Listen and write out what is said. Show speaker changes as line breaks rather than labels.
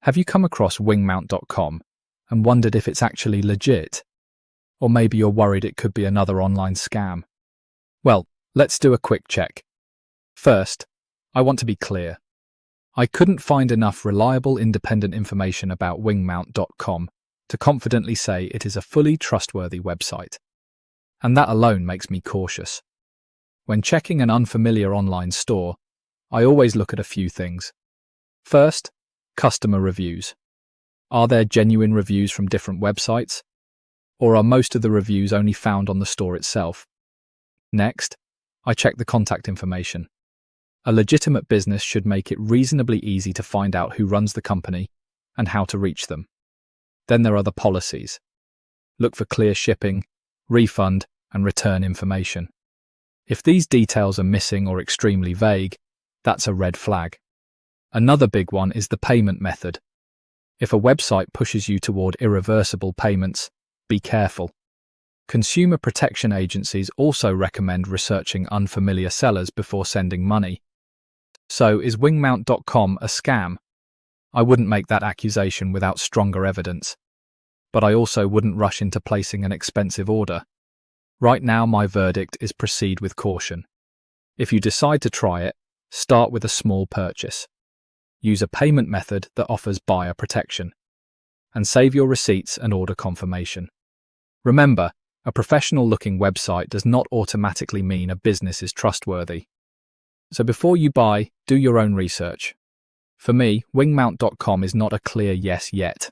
Have you come across wingmount.com and wondered if it's actually legit? Or maybe you're worried it could be another online scam? Well, let's do a quick check. First, I want to be clear. I couldn't find enough reliable independent information about wingmount.com to confidently say it is a fully trustworthy website. And that alone makes me cautious. When checking an unfamiliar online store, I always look at a few things. First, customer reviews. Are there genuine reviews from different websites? Or are most of the reviews only found on the store itself? Next, I check the contact information. A legitimate business should make it reasonably easy to find out who runs the company and how to reach them. Then there are the policies. Look for clear shipping, refund, and return information. If these details are missing or extremely vague, that's a red flag. Another big one is the payment method. If a website pushes you toward irreversible payments, be careful. Consumer protection agencies also recommend researching unfamiliar sellers before sending money. So, is wingmount.com a scam? I wouldn't make that accusation without stronger evidence. But I also wouldn't rush into placing an expensive order. Right now, my verdict is proceed with caution. If you decide to try it, start with a small purchase. Use a payment method that offers buyer protection. And save your receipts and order confirmation. Remember, a professional-looking website does not automatically mean a business is trustworthy. So before you buy, do your own research. For me, wingmount.com is not a clear yes yet.